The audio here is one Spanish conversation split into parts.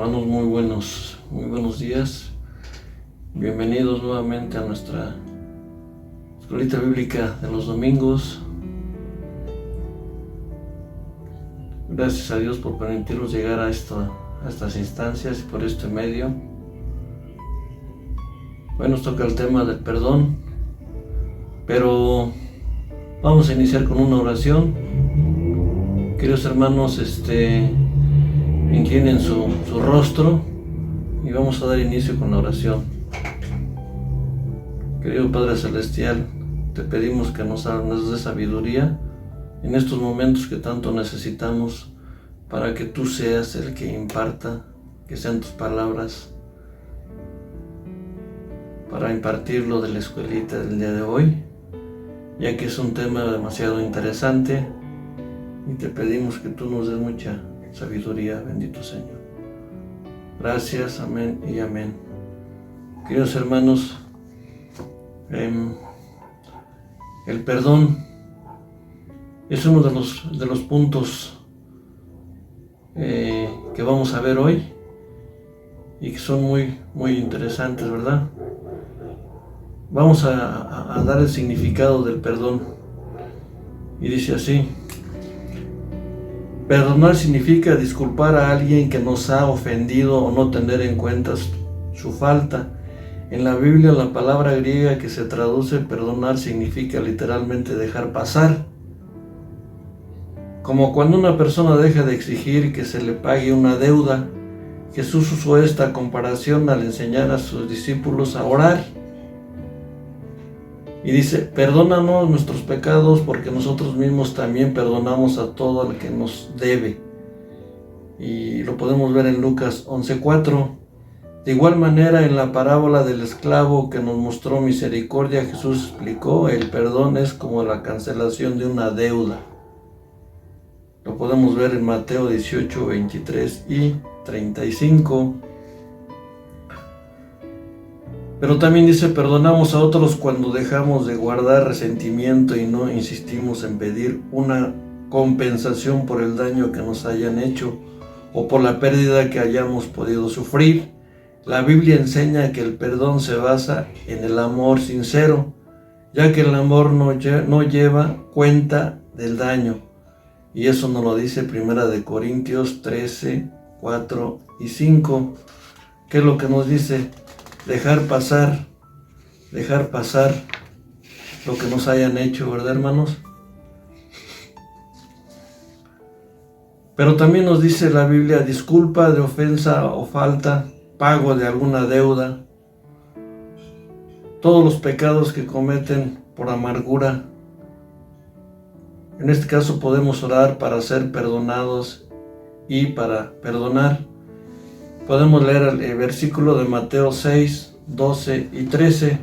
Hermanos, muy buenos días. Bienvenidos nuevamente a nuestra escuelita bíblica de los domingos. Gracias a Dios por permitirnos llegar a estas instancias y por este medio. Hoy nos toca el tema del perdón, pero vamos a iniciar con una oración. Queridos hermanos, inclinen su rostro y vamos a dar inicio con la oración. Querido Padre Celestial, te pedimos que nos dé sabiduría en estos momentos que tanto necesitamos para que tú seas el que imparta, que sean tus palabras para impartir lo de la escuelita del día de hoy, ya que es un tema demasiado interesante y te pedimos que tú nos des mucha sabiduría, bendito Señor. Gracias, amén y amén. Queridos hermanos, el perdón es uno de los puntos que vamos a ver hoy y que son muy interesantes, ¿verdad? Vamos a dar el significado del perdón y dice así: perdonar significa disculpar a alguien que nos ha ofendido o no tener en cuenta su falta. En la Biblia, la palabra griega que se traduce perdonar significa literalmente dejar pasar. Como cuando una persona deja de exigir que se le pague una deuda. Jesús usó esta comparación al enseñar a sus discípulos a orar. Y dice: perdónanos nuestros pecados porque nosotros mismos también perdonamos a todo el que nos debe. Y lo podemos ver en Lucas 11:4. De igual manera, en la parábola del esclavo que nos mostró misericordia, Jesús explicó: el perdón es como la cancelación de una deuda. Lo podemos ver en Mateo 18, 23 y 35. Pero también dice: perdonamos a otros cuando dejamos de guardar resentimiento y no insistimos en pedir una compensación por el daño que nos hayan hecho o por la pérdida que hayamos podido sufrir. La Biblia enseña que el perdón se basa en el amor sincero, ya que el amor no lleva cuenta del daño. Y eso nos lo dice 1 Corintios 13, 4 y 5. ¿Qué es lo que nos dice? Dejar pasar lo que nos hayan hecho, ¿verdad, hermanos? Pero también nos dice la Biblia: disculpa de ofensa o falta, pago de alguna deuda. Todos los pecados que cometen por amargura. En este caso podemos orar para ser perdonados y para perdonar. Podemos leer el versículo de Mateo 6, 12 y 13.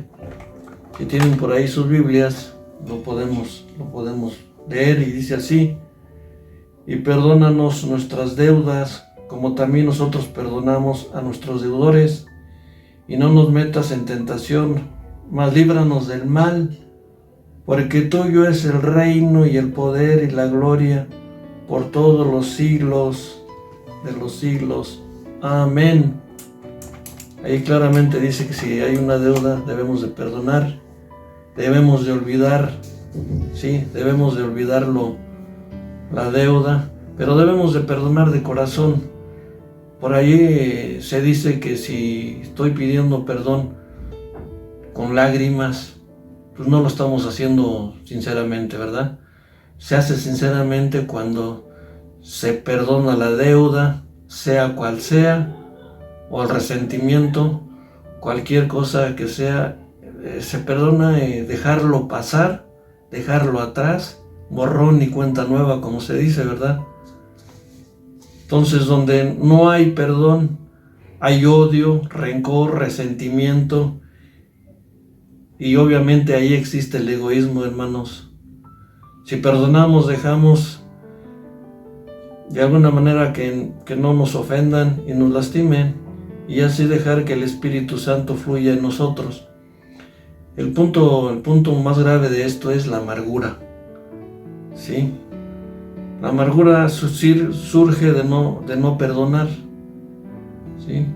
Si tienen por ahí sus Biblias, lo podemos leer y dice así: y perdónanos nuestras deudas, como también nosotros perdonamos a nuestros deudores, y no nos metas en tentación, mas líbranos del mal, porque tuyo es el reino y el poder y la gloria por todos los siglos de los siglos. Amén. Ahí claramente dice que si hay una deuda debemos de perdonar, debemos de olvidar, sí, debemos de olvidarlo, la deuda, pero debemos de perdonar de corazón. Por ahí se dice que si estoy pidiendo perdón con lágrimas, pues no lo estamos haciendo sinceramente, ¿verdad? Se hace sinceramente cuando se perdona la deuda, sea cual sea, o el resentimiento, cualquier cosa que sea, se perdona, dejarlo pasar, dejarlo atrás, borrón y cuenta nueva, como se dice, ¿verdad? Entonces, donde no hay perdón, hay odio, rencor, resentimiento, y obviamente ahí existe el egoísmo, hermanos. Si perdonamos, dejamos de alguna manera que no nos ofendan y nos lastimen, y así dejar que el Espíritu Santo fluya en nosotros. El punto más grave de esto es la amargura, ¿sí? La amargura surge de no perdonar, ¿sí?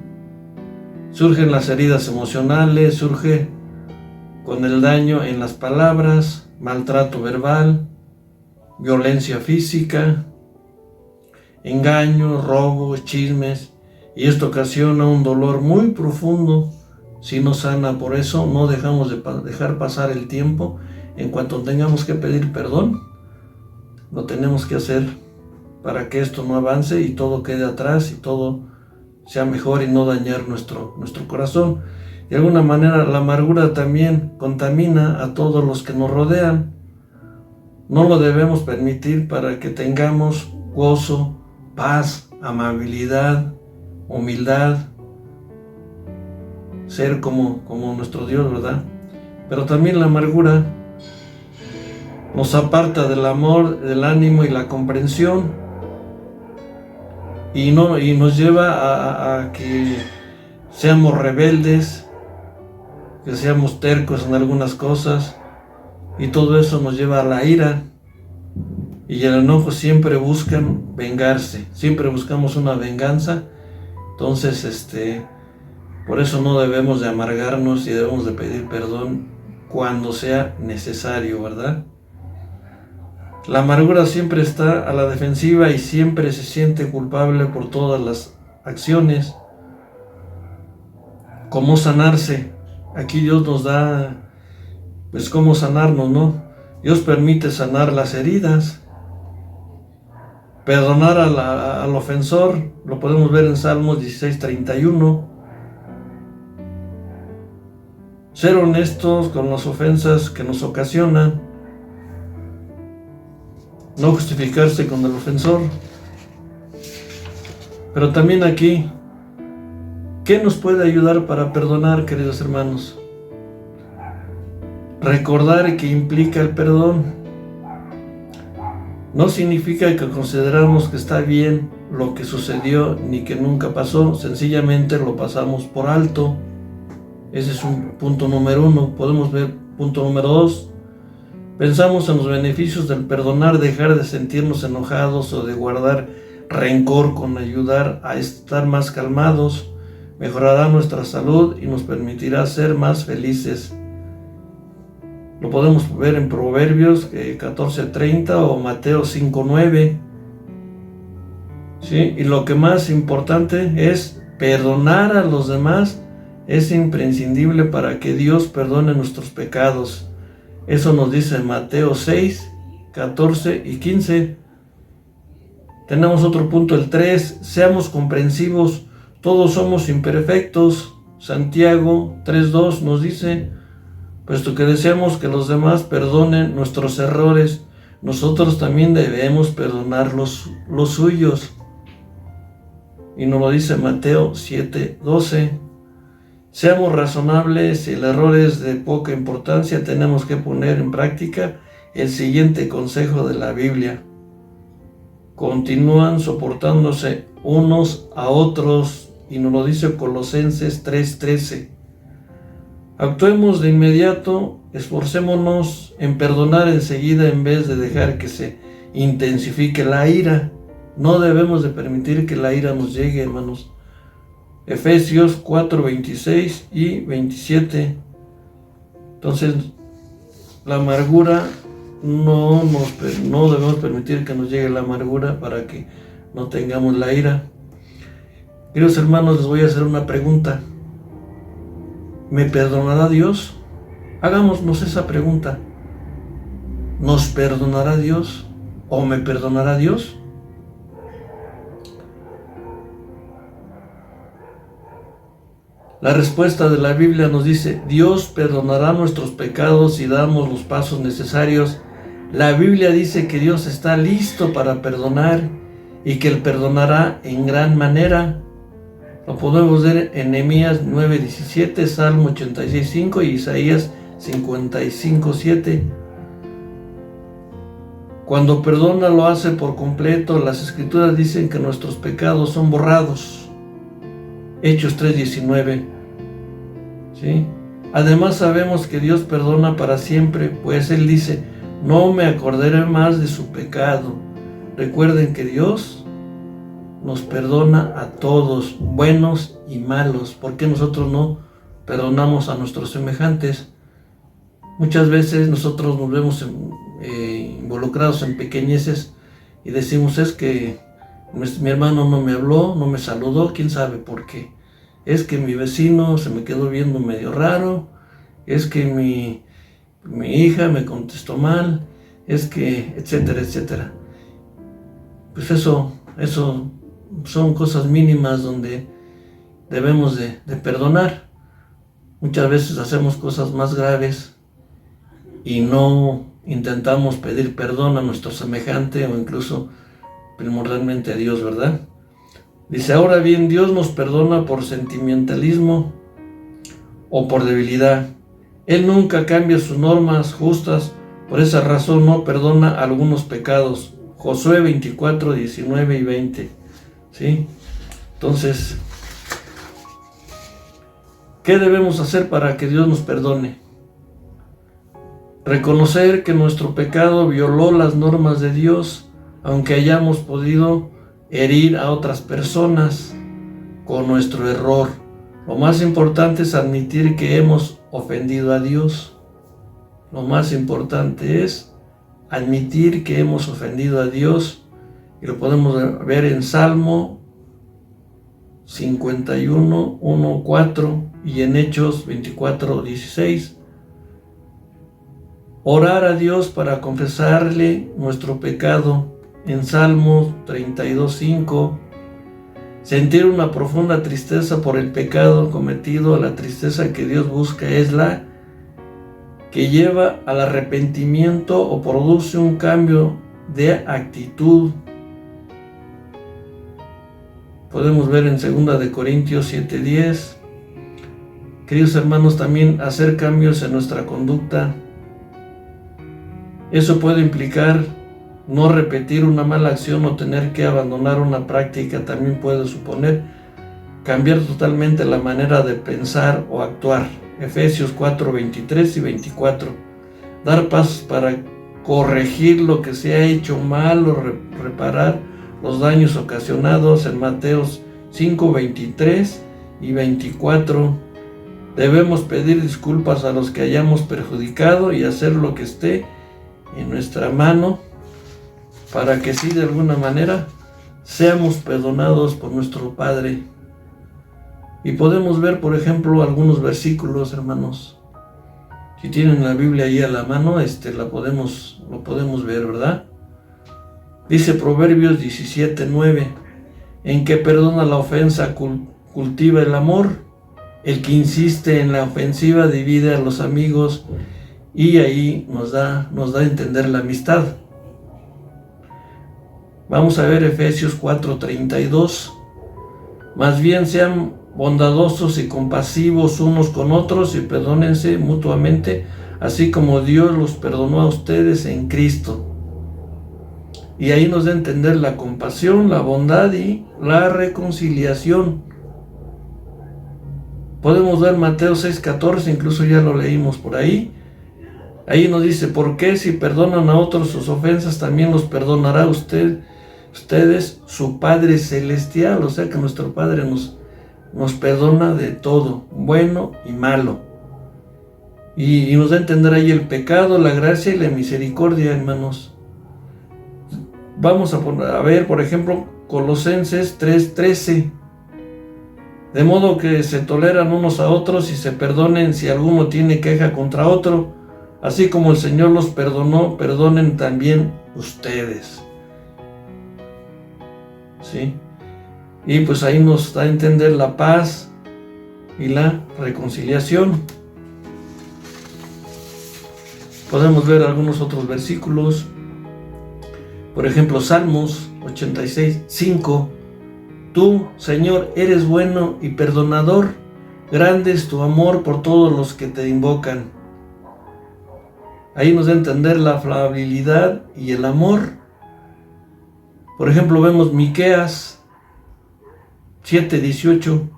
Surgen las heridas emocionales, surge con el daño en las palabras, maltrato verbal, violencia física, engaños, robos, chismes, y esto ocasiona un dolor muy profundo si no sana. Por eso no dejamos de dejar pasar el tiempo. En cuanto tengamos que pedir perdón, lo tenemos que hacer para que esto no avance y todo quede atrás y todo sea mejor y no dañar nuestro corazón. De alguna manera la amargura también contamina a todos los que nos rodean. No lo debemos permitir para que tengamos gozo, paz, amabilidad, humildad, ser como nuestro Dios, ¿verdad? Pero también la amargura nos aparta del amor, del ánimo y la comprensión, y nos lleva a que seamos rebeldes, que seamos tercos en algunas cosas, y todo eso nos lleva a la ira. Y el enojo siempre buscan vengarse, siempre buscamos una venganza. Entonces, por eso no debemos de amargarnos y debemos de pedir perdón cuando sea necesario, ¿verdad? La amargura siempre está a la defensiva y siempre se siente culpable por todas las acciones. ¿Cómo sanarse? Aquí Dios nos da, pues, cómo sanarnos, ¿no? Dios permite sanar las heridas. Perdonar al ofensor, lo podemos ver en Salmos 16:31. Ser honestos con las ofensas que nos ocasionan. No justificarse con el ofensor. Pero también aquí, ¿qué nos puede ayudar para perdonar, queridos hermanos? Recordar que implica el perdón. No significa que consideramos que está bien lo que sucedió ni que nunca pasó, sencillamente lo pasamos por alto. Ese es un punto número 1. Podemos ver punto número 2. Pensamos en los beneficios del perdonar, dejar de sentirnos enojados o de guardar rencor con ayudar a estar más calmados, mejorará nuestra salud y nos permitirá ser más felices. Lo podemos ver en Proverbios 14:30 o Mateo 5:9. ¿Sí? Y lo que más importante es perdonar a los demás. Es imprescindible para que Dios perdone nuestros pecados. Eso nos dice Mateo 6:14 y 15. Tenemos otro punto, el 3. Seamos comprensivos. Todos somos imperfectos. Santiago 3:2 nos dice: puesto que deseamos que los demás perdonen nuestros errores, nosotros también debemos perdonar los suyos. Y nos lo dice Mateo 7:12. Seamos razonables. Si el error es de poca importancia, tenemos que poner en práctica el siguiente consejo de la Biblia. Continúan soportándose unos a otros, y nos lo dice Colosenses 3:13. Actuemos de inmediato, esforcémonos en perdonar enseguida en vez de dejar que se intensifique la ira. No debemos de permitir que la ira nos llegue, hermanos. Efesios 4:26 y 27. Entonces, la amargura, no debemos permitir que nos llegue la amargura para que no tengamos la ira. Queridos hermanos, les voy a hacer una pregunta. ¿Me perdonará Dios? Hagámonos esa pregunta. ¿Nos perdonará Dios o me perdonará Dios? La respuesta de la Biblia nos dice: Dios perdonará nuestros pecados si damos los pasos necesarios. La Biblia dice que Dios está listo para perdonar y que Él perdonará en gran manera. Lo podemos ver en Nehemías 9:17, Salmo 86:5 y Isaías 55:7. Cuando perdona lo hace por completo. Las Escrituras dicen que nuestros pecados son borrados. Hechos 3:19. ¿Sí? Además sabemos que Dios perdona para siempre, pues Él dice: no me acordaré más de su pecado. Recuerden que Dios nos perdona a todos, buenos y malos. ¿Por qué nosotros no perdonamos a nuestros semejantes? Muchas veces nosotros nos vemos involucrados en pequeñeces y decimos, es que mi hermano no me habló, no me saludó, quién sabe por qué. Es que mi vecino se me quedó viendo medio raro, es que mi hija me contestó mal, es que, etcétera, etcétera. Pues eso son cosas mínimas donde debemos de perdonar. Muchas veces hacemos cosas más graves y no intentamos pedir perdón a nuestro semejante o incluso primordialmente a Dios, ¿verdad? Dice, ahora bien, Dios nos perdona por sentimentalismo o por debilidad. Él nunca cambia sus normas justas, por esa razón no perdona algunos pecados. Josué 24, 19 y 20. ¿Sí? Entonces, ¿qué debemos hacer para que Dios nos perdone? Reconocer que nuestro pecado violó las normas de Dios, aunque hayamos podido herir a otras personas con nuestro error. Lo más importante es admitir que hemos ofendido a Dios. Lo más importante es admitir que hemos ofendido a Dios, y lo podemos ver en Salmo 51, 1, 4 y en Hechos 24, 16. Orar a Dios para confesarle nuestro pecado en Salmos 32, 5. Sentir una profunda tristeza por el pecado cometido. La tristeza que Dios busca es la que lleva al arrepentimiento o produce un cambio de actitud. Podemos ver en 2 de Corintios 7:10. Queridos hermanos, también hacer cambios en nuestra conducta. Eso puede implicar no repetir una mala acción o tener que abandonar una práctica. También puede suponer cambiar totalmente la manera de pensar o actuar. Efesios 4, 23 y 24. Dar pasos para corregir lo que se ha hecho mal o reparar los daños ocasionados. En Mateos 5, 23 y 24. Debemos pedir disculpas a los que hayamos perjudicado y hacer lo que esté en nuestra mano para que sí, de alguna manera, seamos perdonados por nuestro Padre. Y podemos ver, por ejemplo, algunos versículos, hermanos. Si tienen la Biblia ahí a la mano, lo podemos ver, ¿verdad? Dice Proverbios 17:9, en que perdona la ofensa, cultiva el amor. El que insiste en la ofensiva divide a los amigos, y ahí nos da a entender la amistad. Vamos a ver Efesios 4:32. Más bien sean bondadosos y compasivos unos con otros y perdónense mutuamente, así como Dios los perdonó a ustedes en Cristo. Y ahí nos da a entender la compasión, la bondad y la reconciliación. Podemos ver Mateo 6:14, incluso ya lo leímos por ahí. Ahí nos dice, ¿por qué si perdonan a otros sus ofensas, también los perdonará ustedes su Padre Celestial? O sea que nuestro Padre nos perdona de todo, bueno y malo. Y nos da a entender ahí el pecado, la gracia y la misericordia, hermanos. Vamos a ver, por ejemplo, Colosenses 3:13. De modo que se toleran unos a otros y se perdonen si alguno tiene queja contra otro. Así como el Señor los perdonó, perdonen también ustedes. ¿Sí? Y pues ahí nos da a entender la paz y la reconciliación. Podemos ver algunos otros versículos. Por ejemplo, Salmos 86:5. Tú, Señor, eres bueno y perdonador. Grande es tu amor por todos los que te invocan. Ahí nos da a entender la afabilidad y el amor. Por ejemplo, vemos Miqueas 7:18.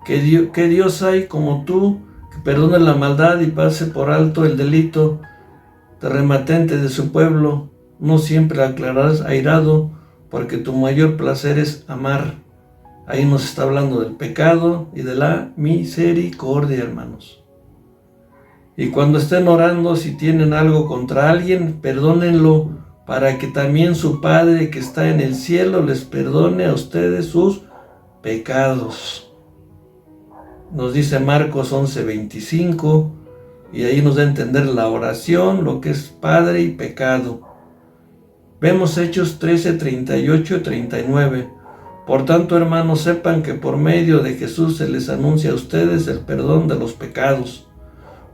¿Qué Dios hay como tú, que perdone la maldad y pase por alto el delito de rematente de su pueblo? No siempre aclararás airado, porque tu mayor placer es amar. Ahí nos está hablando del pecado y de la misericordia, hermanos. Y cuando estén orando, si tienen algo contra alguien, perdónenlo, para que también su Padre que está en el cielo les perdone a ustedes sus pecados. Nos dice Marcos 11:25, y ahí nos da a entender la oración, lo que es Padre y pecado. Vemos Hechos 13:38 y 39. Por tanto, hermanos, sepan que por medio de Jesús se les anuncia a ustedes el perdón de los pecados.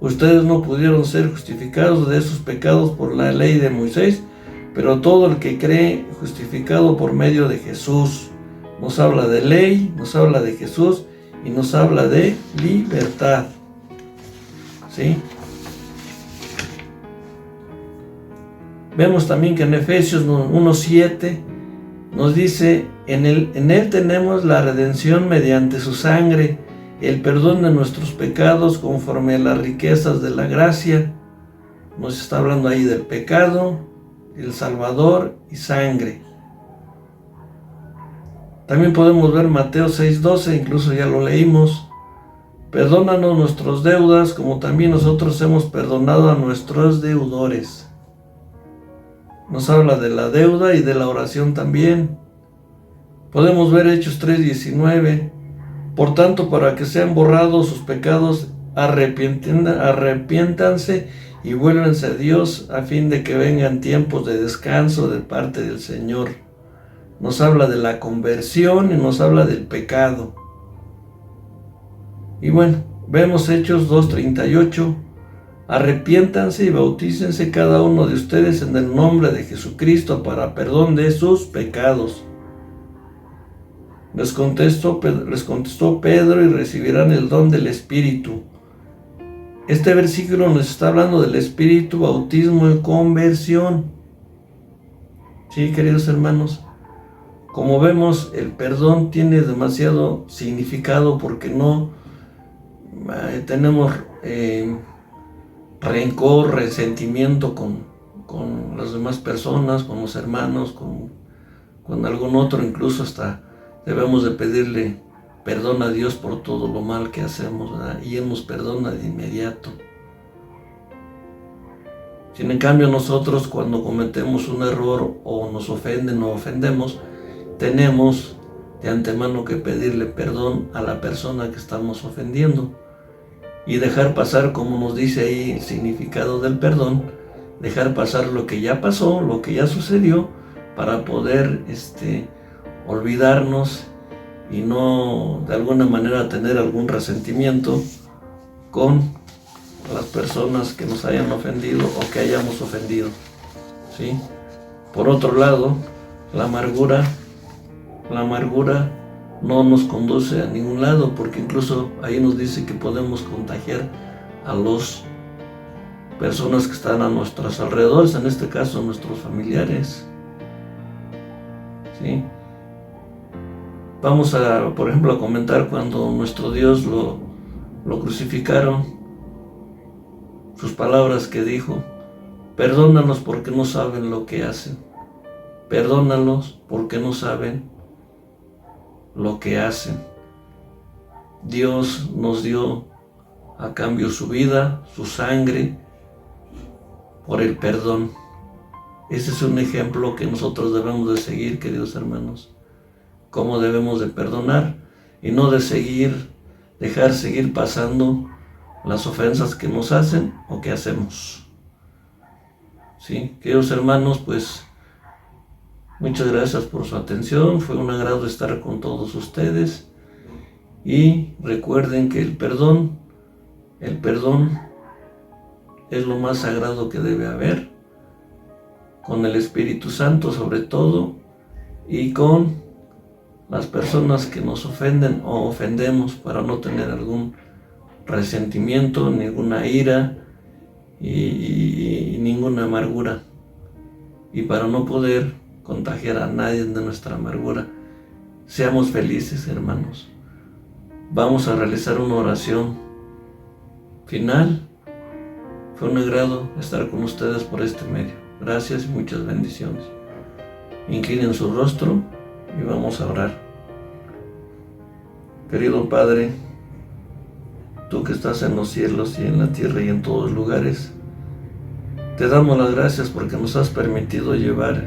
Ustedes no pudieron ser justificados de esos pecados por la ley de Moisés, pero todo el que cree justificado por medio de Jesús. Nos habla de ley, nos habla de Jesús y nos habla de libertad. ¿Sí? Vemos también que en Efesios 1:7 nos dice, en él tenemos la redención mediante su sangre, el perdón de nuestros pecados conforme a las riquezas de la gracia. Nos está hablando ahí del pecado, el Salvador y sangre. También podemos ver Mateo 6:12, incluso ya lo leímos. Perdónanos nuestras deudas como también nosotros hemos perdonado a nuestros deudores. Nos habla de la deuda y de la oración también. Podemos ver Hechos 3:19. Por tanto, para que sean borrados sus pecados, arrepiéntanse y vuélvanse a Dios a fin de que vengan tiempos de descanso de parte del Señor. Nos habla de la conversión y nos habla del pecado. Y bueno, vemos Hechos 2:38. Arrepiéntanse y bautícense cada uno de ustedes en el nombre de Jesucristo para perdón de sus pecados. Les contestó Pedro, y recibirán el don del Espíritu. Este versículo nos está hablando del Espíritu, bautismo y conversión. Sí, queridos hermanos, como vemos, el perdón tiene demasiado significado porque no tenemos rencor, resentimiento con las demás personas, con los hermanos, con algún otro, incluso hasta debemos de pedirle perdón a Dios por todo lo mal que hacemos, ¿verdad? Y Él nos perdona de inmediato. Sin en cambio nosotros cuando cometemos un error o nos ofenden o ofendemos, tenemos de antemano que pedirle perdón a la persona que estamos ofendiendo y dejar pasar, como nos dice ahí el significado del perdón, dejar pasar lo que ya pasó, lo que ya sucedió, para poder olvidarnos y no de alguna manera tener algún resentimiento con las personas que nos hayan ofendido o que hayamos ofendido, ¿sí? Por otro lado, la amargura no nos conduce a ningún lado, porque incluso ahí nos dice que podemos contagiar a las personas que están a nuestros alrededores, en este caso a nuestros familiares, ¿sí? Vamos a, por ejemplo, a comentar cuando nuestro Dios lo crucificaron, sus palabras que dijo: perdónalos porque no saben lo que hacen. Perdónalos porque no saben lo que hacen. Dios nos dio a cambio su vida, su sangre, por el perdón. Ese es un ejemplo que nosotros debemos de seguir, queridos hermanos. Cómo debemos de perdonar y no de dejar seguir pasando las ofensas que nos hacen o que hacemos. ¿Sí? Queridos hermanos, pues muchas gracias por su atención. Fue un agrado estar con todos ustedes. Y recuerden que el perdón es lo más sagrado que debe haber, con el Espíritu Santo sobre todo, y con las personas que nos ofenden o ofendemos, para no tener algún resentimiento, ninguna ira y ninguna amargura, y para no poder contagiar a nadie de nuestra amargura. Seamos felices, hermanos. Vamos a realizar una oración final. Fue un agrado estar con ustedes por este medio. Gracias y muchas bendiciones. inclinen su rostro y vamos a orar. Querido Padre, tú que estás en los cielos y en la tierra y en todos lugares, te damos las gracias porque nos has permitido llevar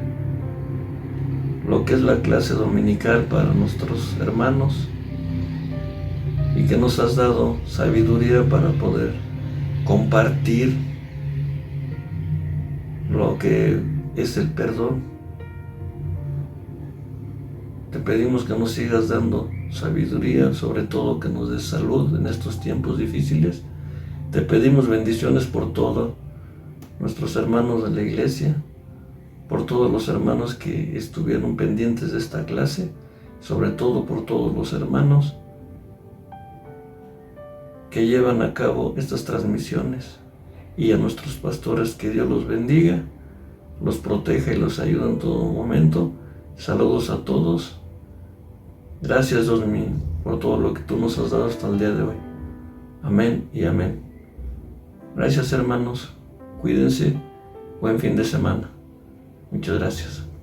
lo que es la clase dominical para nuestros hermanos y que nos has dado sabiduría para poder compartir lo que es el perdón. Te pedimos que nos sigas dando sabiduría, sobre todo que nos des salud en estos tiempos difíciles. Te pedimos bendiciones por todos nuestros hermanos de la iglesia, por todos los hermanos que estuvieron pendientes de esta clase, sobre todo por todos los hermanos que llevan a cabo estas transmisiones, y a nuestros pastores, que Dios los bendiga, los proteja y los ayude en todo momento. Saludos a todos. Gracias, Dios mío, por todo lo que tú nos has dado hasta el día de hoy. Amén y amén. Gracias, hermanos. Cuídense. Buen fin de semana. Muchas gracias.